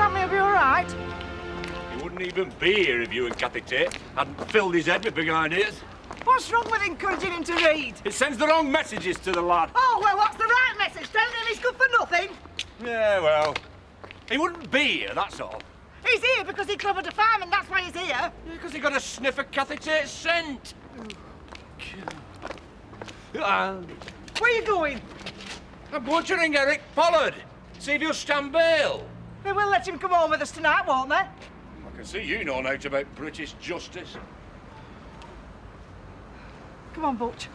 family will be all right? He wouldn't even be here if you and Kathy Tate hadn't filled his head with big ideas. What's wrong with encouraging him to read? It sends the wrong messages to the lad. Oh, well, what's the right message? Telling him he's good for nothing? Yeah, well, he wouldn't be here, that's all. He's here because he covered a farm and that's why he's here. Because he got a sniff of Kathy Tate's scent. Where are you going? I'm butchering Eric Pollard. See if he'll stand bail. They will let him come home with us tonight, won't they? I can see you know naught about British justice. Come on, Butch.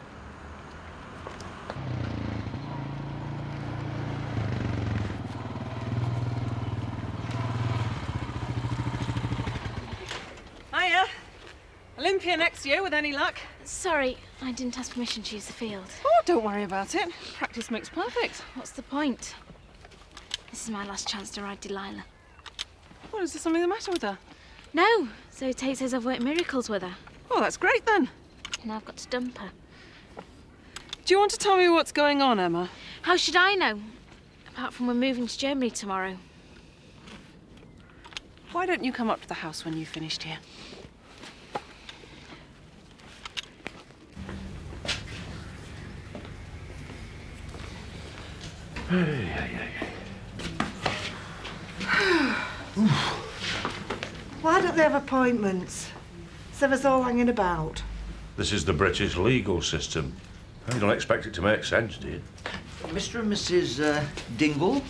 Hiya. Olympia next year with any luck. Sorry, I didn't ask permission to use the field. Oh, don't worry about it. Practice makes perfect. What's the point? This is my last chance to ride Delilah. Well, is there something the matter with her? No, so Tate says I've worked miracles with her. Oh, that's great then. Now I've got to dump her. Do you want to tell me what's going on, Emma? How should I know? Apart from we're moving to Germany tomorrow. Why don't you come up to the house when you've finished here? Why don't they have appointments? Save us all hanging about. This is the British legal system. You don't expect it to make sense, do you? Mr. and Mrs. Dingle?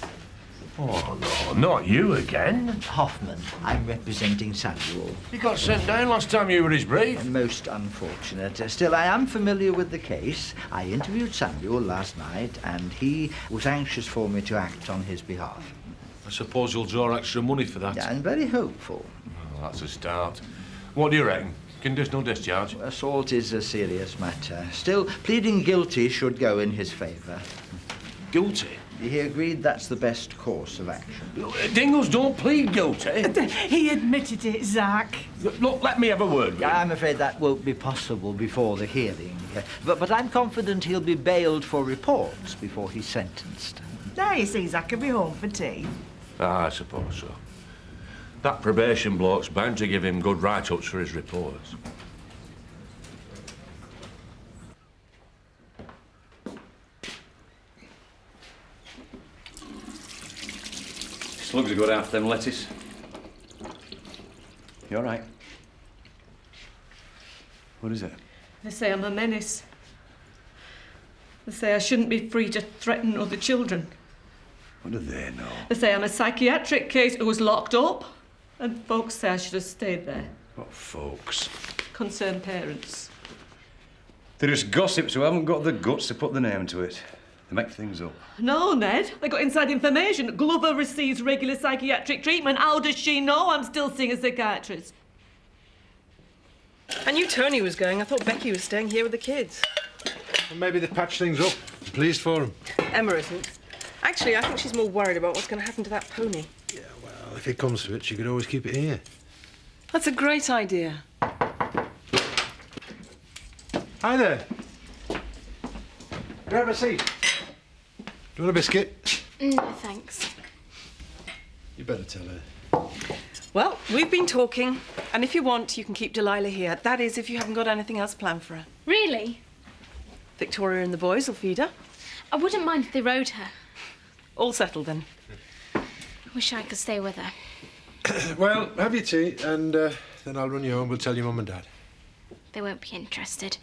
Oh, no, not you again. Hoffman. I'm representing Samuel. He got sent down last time you were his brief. Most unfortunate. Still, I am familiar with the case. I interviewed Samuel last night, and he was anxious for me to act on his behalf. I suppose you'll draw extra money for that. Yeah, I'm very hopeful. Well, that's a start. What do you reckon? Conditional discharge? Assault is a serious matter. Still, pleading guilty should go in his favour. Guilty? He agreed that's the best course of action. Dingles don't plead guilty. He admitted it, Zach. Look, let me have a word with him. I'm afraid that won't be possible before the hearing. But I'm confident he'll be bailed for reports before he's sentenced. Now you see, Zach will be home for tea. I suppose so. That probation bloke's bound to give him good write-ups for his reports. Slugs have got after them lettuce. You all right? What is it? They say I'm a menace. They say I shouldn't be free to threaten other children. What do they know? They say I'm a psychiatric case who was locked up. And folks say I should have stayed there. What folks? Concerned parents. They're just gossips who haven't got the guts to put the name to it. They make things up. No, Ned. They got inside information. Glover receives regular psychiatric treatment. How does she know I'm still seeing a psychiatrist? I knew Tony was going. I thought Becky was staying here with the kids. Well, maybe they patched things up. I'm pleased for them. Emma isn't. Actually, I think she's more worried about what's going to happen to that pony. Yeah, well, if it comes to it, she could always keep it here. That's a great idea. Hi there. Grab a seat. Do you want a biscuit? No, thanks. You better tell her. Well, we've been talking, and if you want, you can keep Delilah here. That is, if you haven't got anything else planned for her. Really? Victoria and the boys will feed her. I wouldn't mind if they rode her. All settled, then. I wish I could stay with her. Well, have your tea, and then I'll run you home. We'll tell your mum and dad. They won't be interested.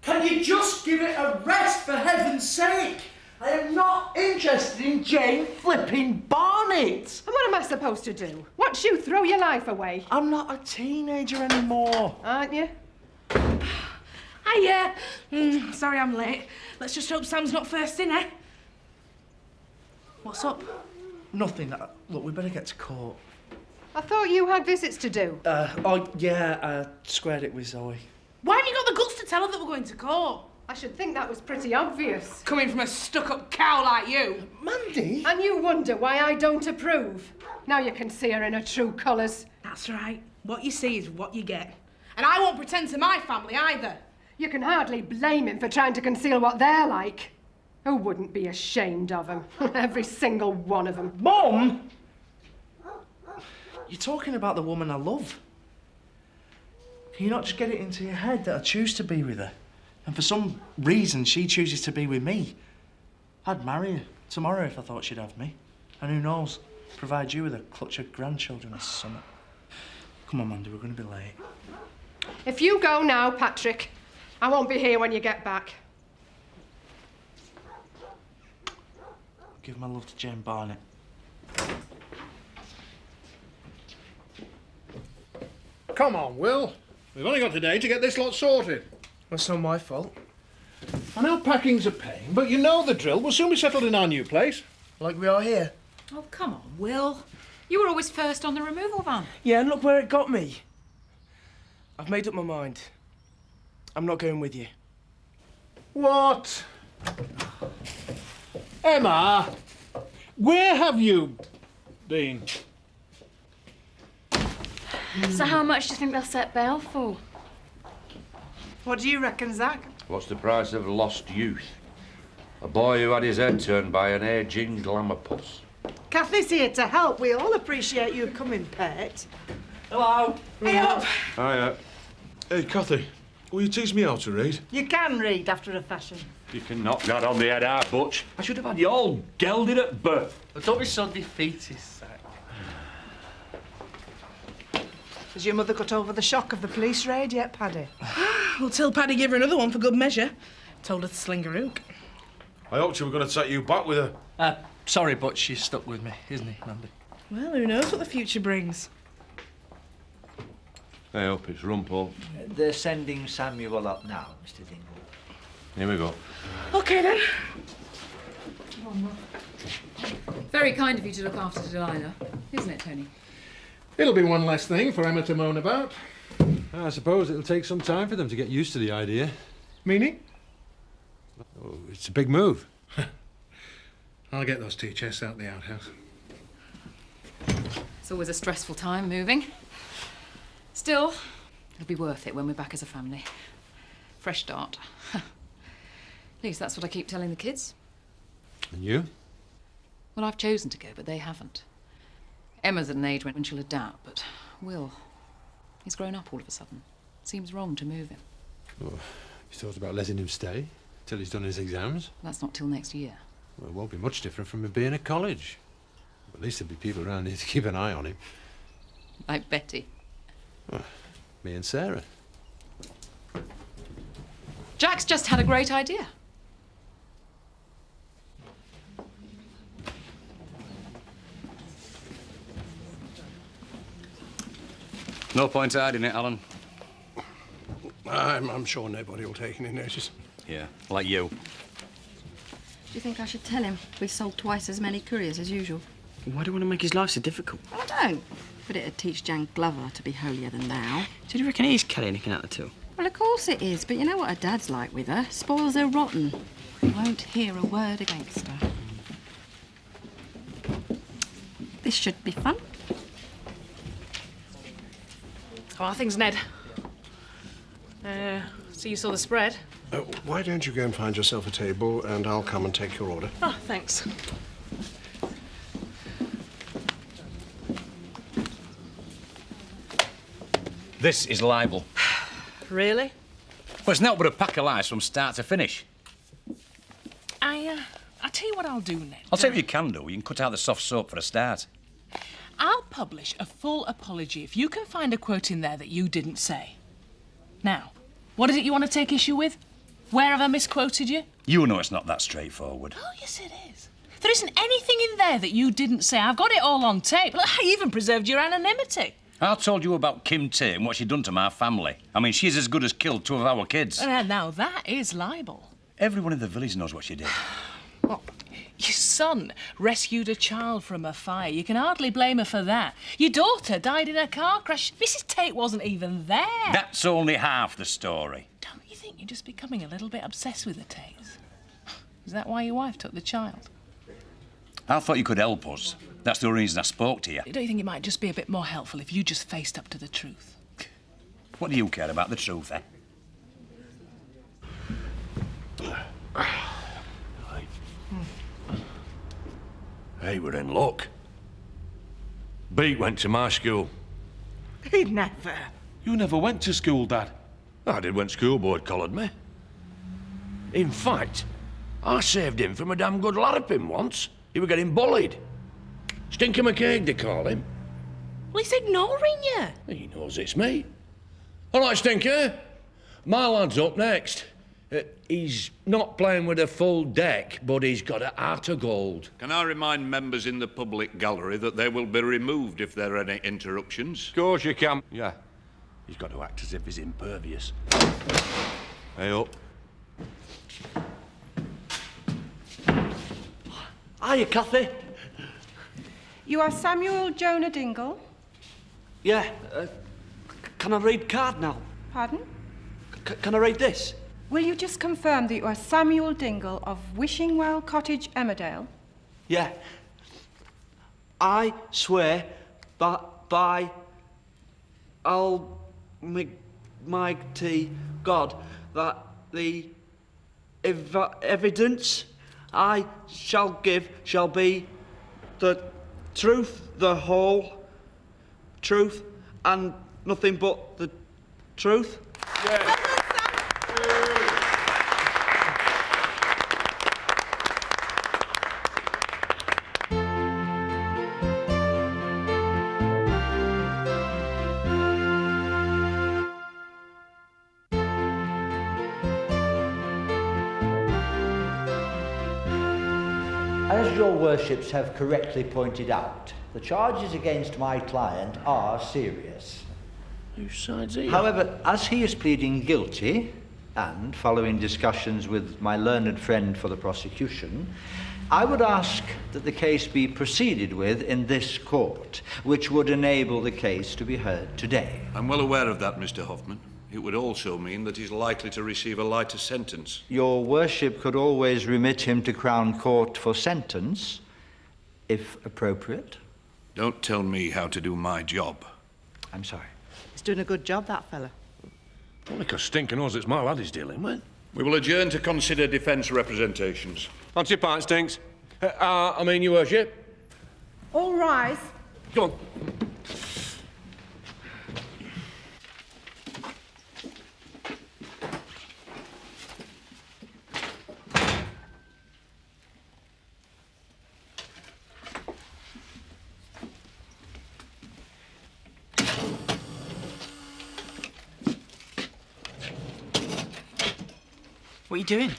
Can you just give it a rest, for heaven's sake? I am not interested in Jane flipping Barnett. And what am I supposed to do? Watch you throw your life away? I'm not a teenager anymore. Aren't you? Hiya. Sorry I'm late. Let's just hope Sam's not first in, eh? What's up? Nothing. Look, we better get to court. I thought you had visits to do. Oh, yeah, I squared it with Zoe. Why haven't you got the guts to tell her that we're going to court? I should think that was pretty obvious. Coming from a stuck-up cow like you. Mandy? And you wonder why I don't approve. Now you can see her in her true colours. That's right. What you see is what you get. And I won't pretend to my family either. You can hardly blame him for trying to conceal what they're like. Who wouldn't be ashamed of him? Every single one of them. Mum! You're talking about the woman I love. Can you not just get it into your head that I choose to be with her? And for some reason, she chooses to be with me. I'd marry her tomorrow if I thought she'd have me. And who knows, provide you with a clutch of grandchildren this summer. Come on, Mandy, we're going to be late. If you go now, Patrick, I won't be here when you get back. Give my love to Jane Barnett. Come on, Will. We've only got today to get this lot sorted. That's not my fault. I know packing's a pain, but you know the drill. We'll soon be settled in our new place. Like we are here. Oh, come on, Will. You were always first on the removal van. Yeah, and look where it got me. I've made up my mind. I'm not going with you. What? Emma, where have you been? So how much do you think they'll set bail for? What do you reckon, Zach? What's the price of lost youth? A boy who had his head turned by an ageing glamour puss. Kathy's here to help. We all appreciate you coming, Pet. Hello. Hey up. Hiya. Hey, Cathy, will you teach me how to read? You can read after a fashion. You can knock that on the head, our Butch. I should have had you all gelded at birth. But don't be so defeatist, Zach. Has your mother got over the shock of the police raid yet, Paddy? We'll tell Paddy give her another one for good measure. Told her to sling a hook. I hoped you were going to take you back with her. Sorry, but she's stuck with me, isn't he, Mandy? Well, who knows what the future brings? I hope it's Rumpole. They're sending Samuel up now, Mr. Dingle. Here we go. OK, then. Very kind of you to look after Delilah, isn't it, Tony? It'll be one less thing for Emma to moan about. I suppose it'll take some time for them to get used to the idea. Meaning? Oh, it's a big move. I'll get those tea chests out the outhouse. It's always a stressful time moving. Still, it'll be worth it when we're back as a family. Fresh start. At least that's what I keep telling the kids. And you? Well, I've chosen to go, but they haven't. Emma's at an age when she'll adapt, but Will, he's grown up all of a sudden. Seems wrong to move him. Oh, you thought about letting him stay till he's done his exams? That's not till next year. Well, it won't be much different from him being at college. At least there'll be people around here to keep an eye on him. Like Betty. Oh, me and Sarah. Jack's just had a great idea. No point hiding it, Alan. I'm sure nobody will take any notice. Yeah, like you. Do you think I should tell him we've sold twice as many couriers as usual? Why do you want to make his life so difficult? I don't. But it'd teach Jan Glover to be holier than thou. Do you reckon he's carrying anything out the two? Well, of course it is, but you know what her dad's like with her. Spoils her rotten. Won't hear a word against her. This should be fun. How are things, Ned? So you saw the spread? Why don't you go and find yourself a table and I'll come and take your order? Oh, thanks. This is libel. Really? Well, it's not but a pack of lies from start to finish. I tell you what I'll do, Ned. I'll tell you what you can do. You can cut out the soft soap for a start. I'll publish a full apology if you can find a quote in there that you didn't say. Now, what is it you want to take issue with? Where have I misquoted you? You know it's not that straightforward. Oh, yes, it is. There isn't anything in there that you didn't say. I've got it all on tape. Look, I even preserved your anonymity. I told you about Kim Tate and what she'd done to my family. I mean, she's as good as killed two of our kids. Now, that is libel. Everyone in the village knows what she did. Your son rescued a child from a fire. You can hardly blame her for that. Your daughter died in a car crash. Mrs. Tate wasn't even there. That's only half the story. Don't you think you're just becoming a little bit obsessed with the Tates? Is that why your wife took the child? I thought you could help us. That's the reason I spoke to you. Don't you think it might just be a bit more helpful if you just faced up to the truth? What do you care about the truth, eh? Hey, we're in luck. Beat went to my school. He'd never. You never went to school, Dad. I did when school board collared me. In fact, I saved him from a damn good larruping once. He were getting bullied. Stinker McCaig, they call him. Well, he's ignoring you. He knows it's me. All right, Stinker. My lad's up next. He's not playing with a full deck, but he's got a heart of gold. Can I remind members in the public gallery that they will be removed if there are any interruptions? Of course you can. Yeah. He's got to act as if he's impervious. Hey up. Hiya, Cathy. You are Samuel Jonah Dingle? Yeah, can I read card now? Pardon? Can I read this? Will you just confirm that you are Samuel Dingle of Wishingwell Cottage, Emmerdale? Yeah. I swear that by Almighty God that the evidence I shall give shall be the truth, the whole truth, and nothing but the truth. Yeah. As your worships have correctly pointed out, the charges against my client are serious. Whose side's he? However, as he is pleading guilty, and following discussions with my learned friend for the prosecution, I would ask that the case be proceeded with in this court, which would enable the case to be heard today. I'm well aware of that, Mr. Hoffman. It would also mean that he's likely to receive a lighter sentence. Your worship could always remit him to Crown Court for sentence, if appropriate. Don't tell me how to do my job. I'm sorry. He's doing a good job, that fella. Only 'cause Stinker knows it's my lad he's dealing with. We will adjourn to consider defence representations. On to your pint, Stinks. Your worship. All rise. Go on. What are you doing?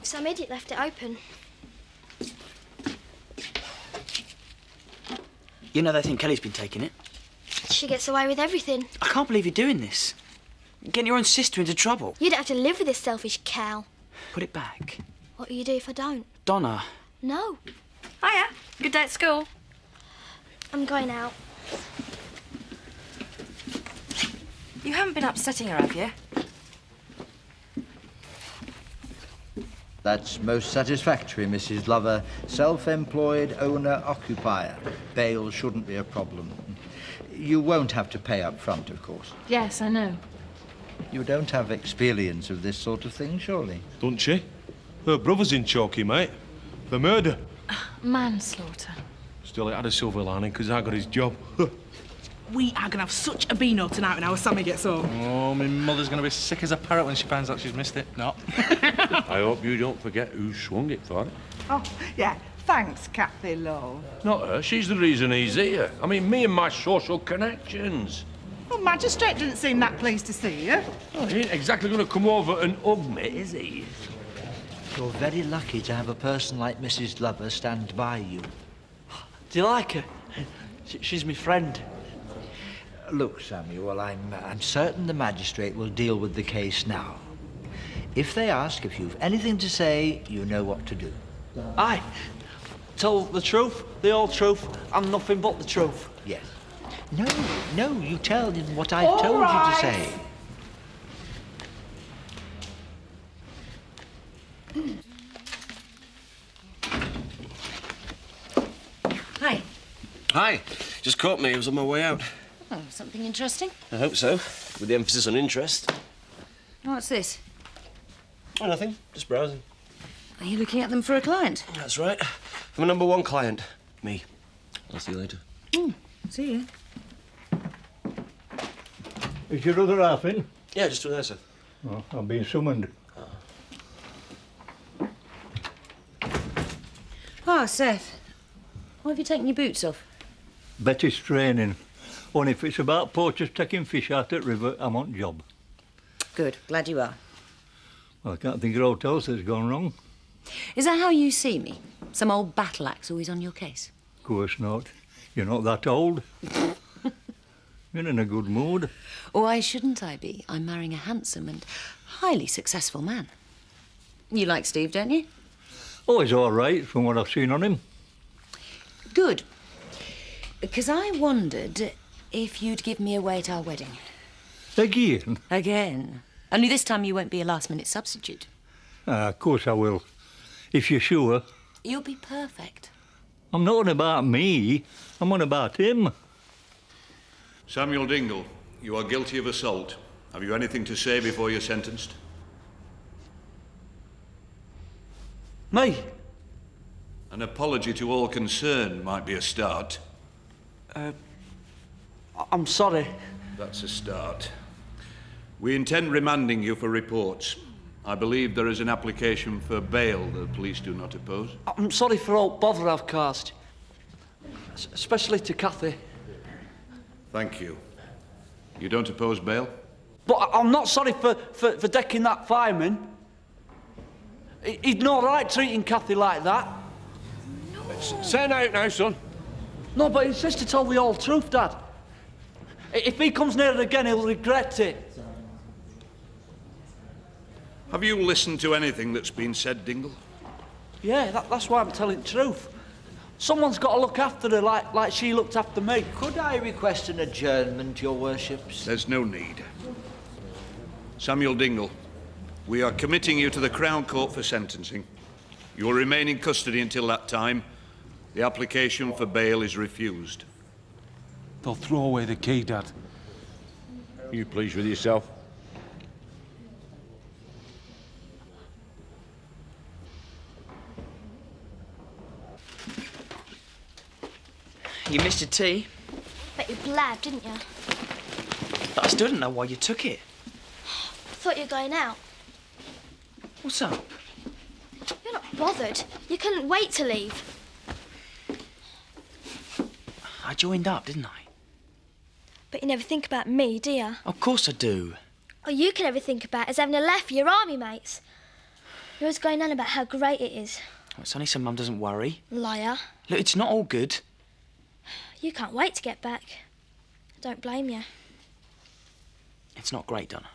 Some idiot left it open. You know they think Kelly's been taking it. She gets away with everything. I can't believe you're doing this. Getting your own sister into trouble. You don't have to live with this selfish cow. Put it back. What will you do if I don't? Donna. No. Hiya. Good day at school. I'm going out. You haven't been upsetting her, have you? That's most satisfactory, Mrs. Lover. Self-employed owner-occupier. Bail shouldn't be a problem. You won't have to pay up front, of course. Yes, I know. You don't have experience of this sort of thing, surely? Don't she? Her brother's in Chalky, mate. For murder. Manslaughter. Still, it had a silver lining because I got his job. We are going to have such a beano tonight when our Sammy gets home. Oh, my mother's going to be sick as a parrot when she finds out she's missed it. No. I hope you don't forget who swung it for it. Oh, yeah. Thanks, Cathy, love. Not her. She's the reason he's here. I mean, me and my social connections. Well, Magistrate didn't seem that pleased to see you. Oh, he ain't exactly going to come over and hug me, is he? You're very lucky to have a person like Mrs. Lover stand by you. Do you like her? She's my friend. Look, Samuel, I'm certain the magistrate will deal with the case now. If they ask if you've anything to say, you know what to do. Aye. Tell the truth, the whole truth, and nothing but the truth. Yes. No, you tell him what I've told you to say. Hi. Hi. Just caught me. I was on my way out. Oh, something interesting? I hope so, with the emphasis on interest. What's this? Oh, nothing. Just browsing. Are you looking at them for a client? That's right. For my number one client, me. I'll see you later. See you. Is your other half in? Yeah, just through there, sir. Oh, I'm being summoned. Oh, Seth. Why have you taken your boots off? Betty's training. Only if it's about poachers taking fish out at river, I'm on job. Good. Glad you are. Well, I can't think of what else has gone wrong. Is that how you see me? Some old battle axe always on your case? Of course not. You're not that old. You're in a good mood. Why shouldn't I be? I'm marrying a handsome and highly successful man. You like Steve, don't you? Oh, he's all right from what I've seen on him. Good. Because I wondered if you'd give me away at our wedding. Again? Again. Only this time you won't be a last-minute substitute. Of course I will. If you're sure. You'll be perfect. I'm not on about me. I'm on about him. Samuel Dingle, you are guilty of assault. Have you anything to say before you're sentenced? Me? An apology to all concerned might be a start. I'm sorry. That's a start. We intend remanding you for reports. I believe there is an application for bail the police do not oppose. I'm sorry for all bother I've caused. Especially to Kathy. Thank you. You don't oppose bail? But I'm not sorry for decking that fireman. He'd no right treating Kathy like that. Say it out now, son. No, but he says to tell the whole truth, Dad. If he comes near it again, he'll regret it. Have you listened to anything that's been said, Dingle? Yeah, that's why I'm telling the truth. Someone's got to look after her like she looked after me. Could I request an adjournment, Your Worships? There's no need. Samuel Dingle, we are committing you to the Crown Court for sentencing. You will remain in custody until that time. The application for bail is refused. They'll throw away the key, Dad. You pleased with yourself? You missed your tea, Bet you blabbed, didn't you? but I still didn't know why you took it. Thought you were going out. What's up? You're not bothered. You couldn't wait to leave. I joined up, didn't I? But you never think about me, do you? Of course I do. All you can ever think about is having a laugh with your army mates. You're always going on about how great it is. Well, it's only so Mum doesn't worry. Liar. Look, it's not all good. You can't wait to get back. I don't blame you. It's not great, Donna.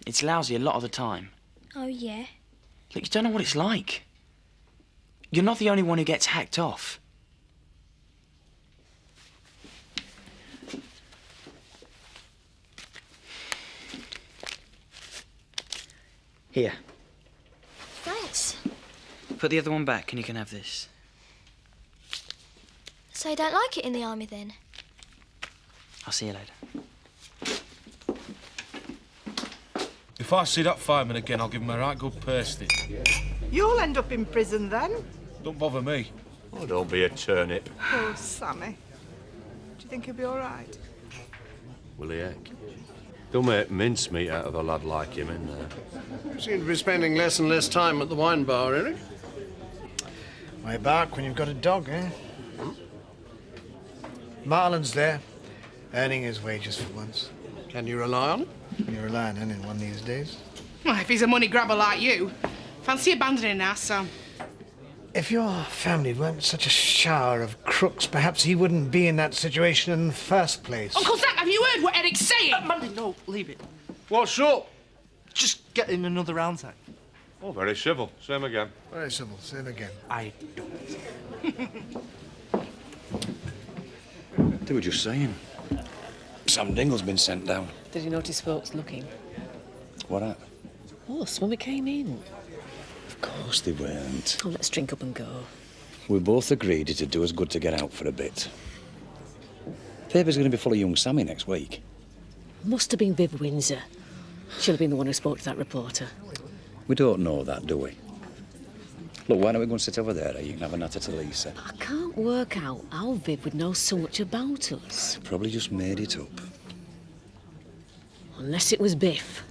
It's lousy a lot of the time. Oh, yeah? Look, you don't know what it's like. You're not the only one who gets hacked off. Here, Thanks. put the other one back and you can have this. So you don't like it in the army, then? I'll see you later. If I see that fireman again, I'll give him a right good pasting. You'll end up in prison then. Don't bother me. Oh, don't be a turnip. Oh, Sammy. Do you think he'll be all right? Will he heck? Don't make mincemeat out of a lad like him in there. You seem to be spending less and less time at the wine bar, Eric. Way back when you've got a dog, eh? Marlon's there, earning his wages for once. Can you rely on him? Can you rely on anyone these days? Well, if he's a money grabber like you, fancy abandoning us, so. If your family weren't such a shower of crooks, perhaps he wouldn't be in that situation in the first place. Uncle Zach, have you heard what Eric's saying? Mandy, no, leave it. What's up? Just get in another round, Zach. Oh, very civil. Same again. Very simple. Same again. I don't. They were just saying. Sam Dingle's been sent down. Did you notice folks looking? What at? Oh, Mummy came in. Of course they weren't. Oh, let's drink up and go. We both agreed it'd do us good to get out for a bit. Paper's going to be full of young Sammy next week. Must have been Viv Windsor. She'll have been the one who spoke to that reporter. We don't know that, do we? Look, why don't we go and sit over there? You can have a natter to Lisa. I can't work out how Viv would know so much about us. Probably just made it up. Unless it was Biff.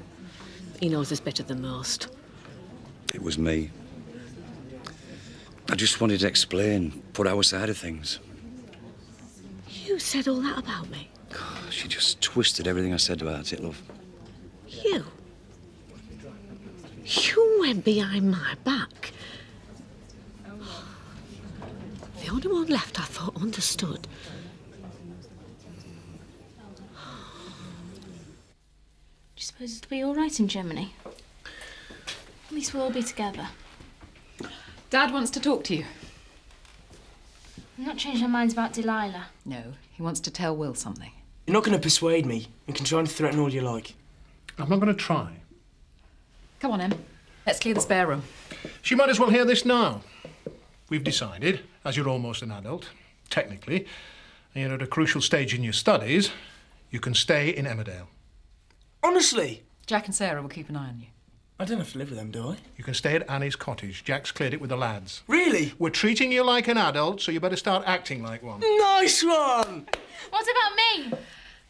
He knows us better than most. It was me. I just wanted to explain, put our side of things. You said all that about me? She just twisted everything I said about it, love. You? You went behind my back. The only one left I thought understood. Do you suppose it'll be all right in Germany? At least we'll all be together. Dad wants to talk to you. I've not changed our minds about Delilah. No, he wants to tell Will something. You're not going to persuade me. You can try and threaten all you like. I'm not going to try. Come on, Em. Let's clear the spare room. She might as well hear this now. We've decided, as you're almost an adult, technically, and you're at a crucial stage in your studies, you can stay in Emmerdale. Honestly? Jack and Sarah will keep an eye on you. I don't have to live with them, do I? You can stay at Annie's cottage. Jack's cleared it with the lads. Really? We're treating you like an adult, so you better start acting like one. Nice one! What about me?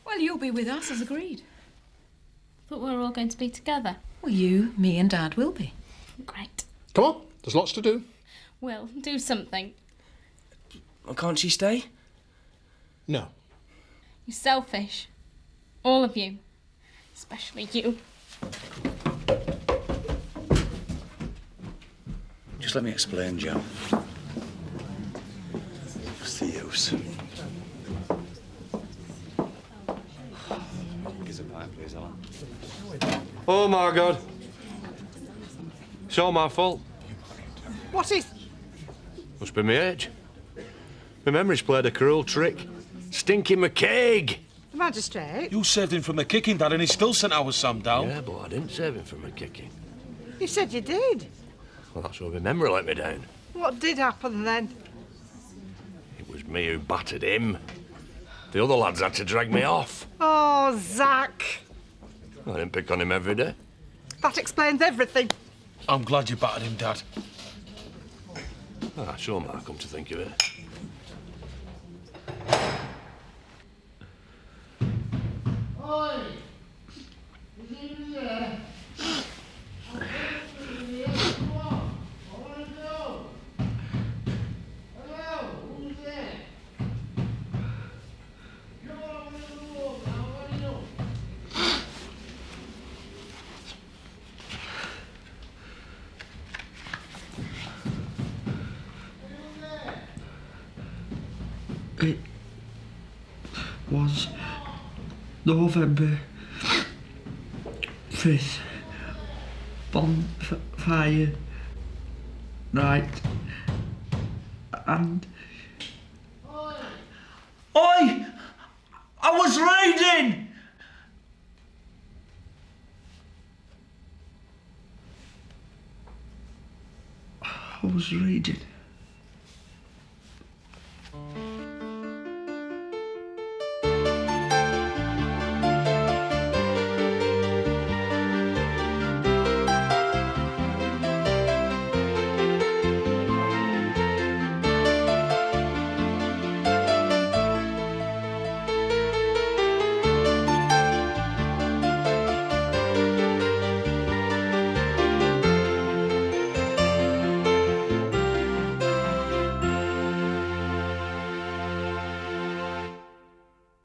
Well, you'll be with us, as agreed. But we're all going to be together. Well, you, me and Dad will be. Great. Come on, there's lots to do. Will, do something. Well, can't she stay? No. You're selfish. All of you. Especially you. Just let me explain, Joe. What's the use? Give us a pint, please, Alan. Oh, my God. It's all my fault. What is... Must be my age. My memory's played a cruel trick. Stinky McCaig! The magistrate? You saved him from a kicking, Dad, and he still sent our Sam down. Yeah, but I didn't save him from a kicking. You said you did. Well, that's why my memory let me down. What did happen then? It was me who battered him. The other lads had to drag me off. Oh, Zach. I didn't pick on him every day. That explains everything. I'm glad you battered him, Dad. Ah, sure, Mark, come to think of it. Oi! Is he there? It was November 5th. Bonfire night. And... Oi! I was reading! I was reading.